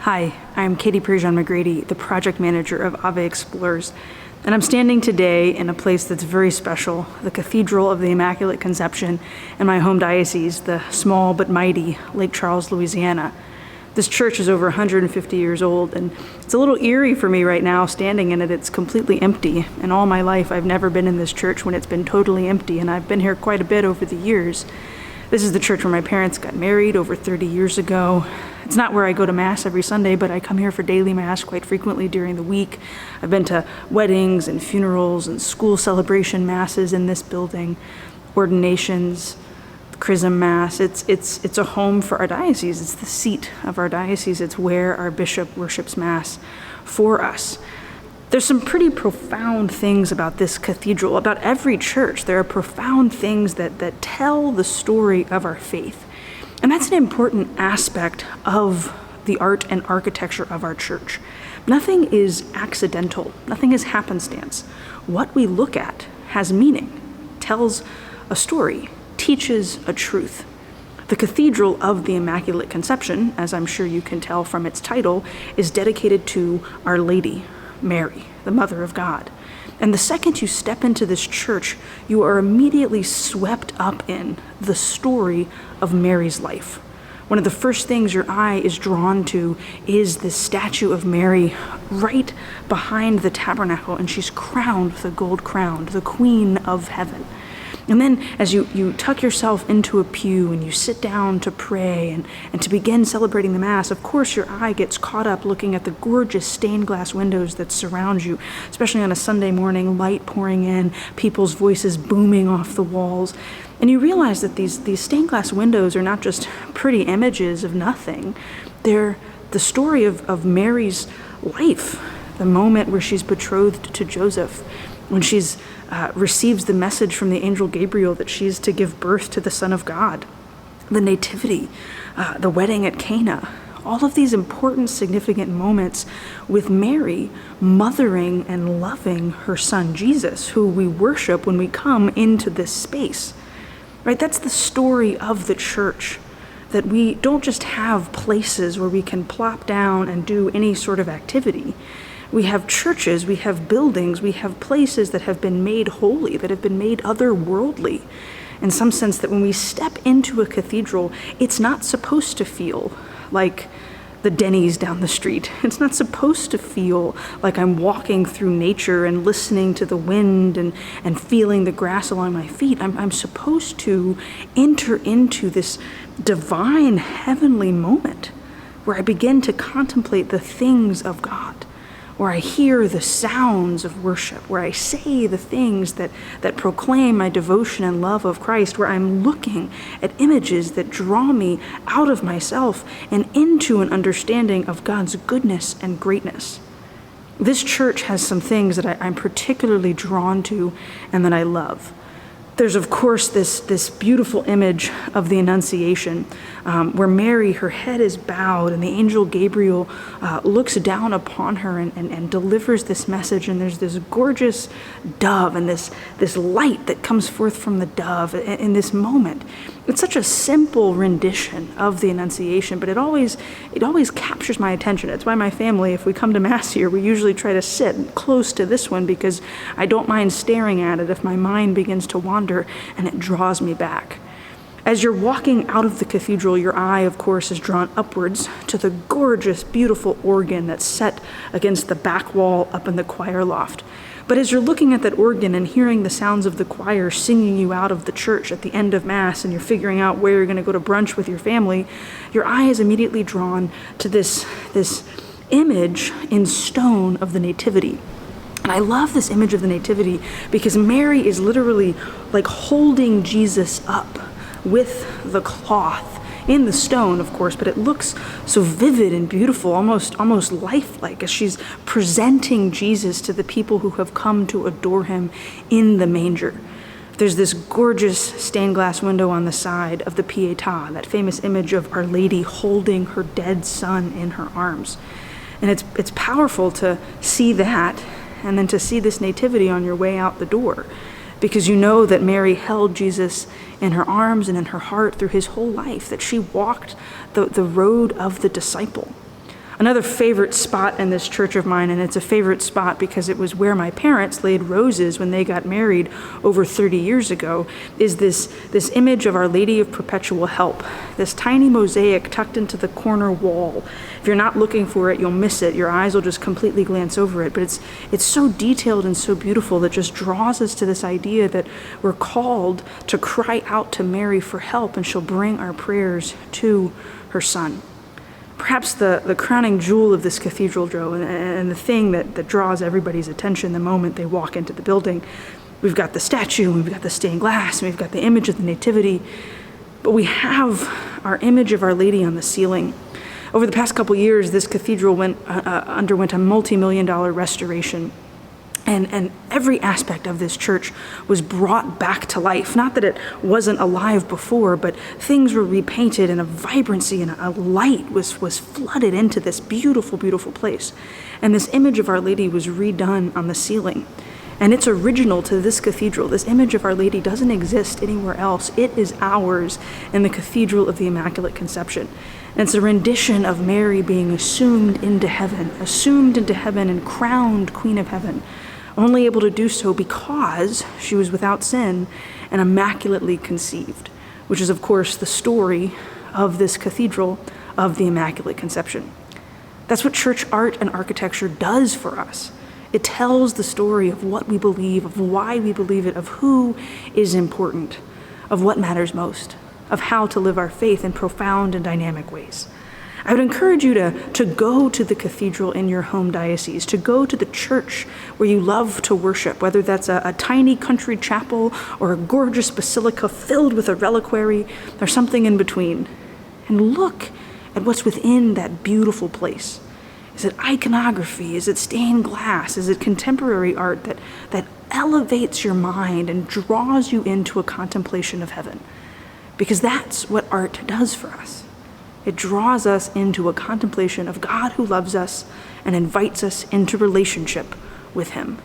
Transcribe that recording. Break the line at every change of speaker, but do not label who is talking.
Hi, I'm Prejean McGrady, the project manager of Ave Explorers, and I'm standing today in a place that's very special, the Cathedral of the Immaculate Conception in my home diocese, the small but mighty Lake Charles, Louisiana. This church is over 150 years old, and it's a little eerie for me right now standing in it. It's completely empty, and all my life I've never been in this church when it's been totally empty, and I've been here quite a bit over the years. This is the church where my parents got married over 30 years ago. It's not where I go to Mass every Sunday, but I come here for daily Mass quite frequently during the week. I've been to weddings and funerals and school celebration Masses in this building, ordinations, Chrism Mass. It's a home for our diocese. It's the seat of our diocese. It's where our bishop worships Mass for us. There's some pretty profound things about this cathedral, about every church. There are profound things that tell the story of our faith. And that's an important aspect of the art and architecture of our church. Nothing is accidental. Nothing is happenstance. What we look at has meaning, tells a story, teaches a truth. The Cathedral of the Immaculate Conception, as I'm sure you can tell from its title, is dedicated to Our Lady, Mary, the Mother of God. And the second you step into this church, you are immediately swept up in the story of Mary's life. One of the first things your eye is drawn to is this statue of Mary right behind the tabernacle, and she's crowned with a gold crown, the Queen of Heaven. And then as you tuck yourself into a pew and you sit down to pray and to begin celebrating the Mass, of course your eye gets caught up looking at the gorgeous stained glass windows that surround you, especially on a Sunday morning, light pouring in, people's voices booming off the walls. And you realize that these stained glass windows are not just pretty images of nothing. They're the story of Mary's life, the moment where she's betrothed to Joseph, when she's receives the message from the angel Gabriel that she's to give birth to the Son of God, the Nativity, the wedding at Cana, all of these important, significant moments with Mary mothering and loving her son Jesus, who we worship when we come into this space. Right? That's the story of the church, that we don't just have places where we can plop down and do any sort of activity. We have churches, we have buildings, we have places that have been made holy, that have been made otherworldly. In some sense, that when we step into a cathedral, it's not supposed to feel like the Denny's down the street. It's not supposed to feel like I'm walking through nature and listening to the wind and feeling the grass along my feet. I'm supposed to enter into this divine heavenly moment where I begin to contemplate the things of God, where I hear the sounds of worship, where I say the things that proclaim my devotion and love of Christ, where I'm looking at images that draw me out of myself and into an understanding of God's goodness and greatness. This church has some things that I'm particularly drawn to and that I love. There's, of course, this beautiful image of the Annunciation, where Mary, her head is bowed, and the angel Gabriel looks down upon her and delivers this message, and there's this gorgeous dove and this light that comes forth from the dove in this moment. It's such a simple rendition of the Annunciation, but it always captures my attention. It's why my family, if we come to Mass here, we usually try to sit close to this one, because I don't mind staring at it if my mind begins to wander and it draws me back. As you're walking out of the cathedral, your eye, of course, is drawn upwards to the gorgeous, beautiful organ that's set against the back wall up in the choir loft. But as you're looking at that organ and hearing the sounds of the choir singing you out of the church at the end of Mass, and you're figuring out where you're going to go to brunch with your family, your eye is immediately drawn to this image in stone of the Nativity. And I love this image of the Nativity because Mary is literally like holding Jesus up with the cloth in the stone, of course, but it looks so vivid and beautiful, almost lifelike, as she's presenting Jesus to the people who have come to adore him in the manger. There's this gorgeous stained glass window on the side of the Pietà, that famous image of Our Lady holding her dead son in her arms. And it's powerful to see that, and then to see this nativity on your way out the door, because you know that Mary held Jesus in her arms and in her heart through his whole life, that she walked the road of the disciple. Another favorite spot in this church of mine, and it's a favorite spot because it was where my parents laid roses when they got married over 30 years ago, is this image of Our Lady of Perpetual Help, this tiny mosaic tucked into the corner wall. If you're not looking for it, you'll miss it. Your eyes will just completely glance over it. But it's so detailed and so beautiful that just draws us to this idea that we're called to cry out to Mary for help, and she'll bring our prayers to her Son. Perhaps the crowning jewel of this cathedral, Joe, and the thing that draws everybody's attention the moment they walk into the building, we've got the statue, and we've got the stained glass, and we've got the image of the Nativity, but we have our image of Our Lady on the ceiling. Over the past couple years, this cathedral underwent a multi-million-dollar restoration. And every aspect of this church was brought back to life. Not that it wasn't alive before, but things were repainted, and a vibrancy and a light was flooded into this beautiful, beautiful place. And this image of Our Lady was redone on the ceiling. And it's original to this cathedral. This image of Our Lady doesn't exist anywhere else. It is ours in the Cathedral of the Immaculate Conception. And it's a rendition of Mary being assumed into heaven and crowned Queen of Heaven, only able to do so because she was without sin and immaculately conceived, which is, of course, the story of this Cathedral of the Immaculate Conception. That's what church art and architecture does for us. It tells the story of what we believe, of why we believe it, of who is important, of what matters most, of how to live our faith in profound and dynamic ways. I would encourage you to go to the cathedral in your home diocese, to go to the church where you love to worship, whether that's a tiny country chapel or a gorgeous basilica filled with a reliquary or something in between, and look at what's within that beautiful place. Is it iconography? Is it stained glass? Is it contemporary art that elevates your mind and draws you into a contemplation of heaven? Because that's what art does for us. It draws us into a contemplation of God who loves us and invites us into relationship with Him.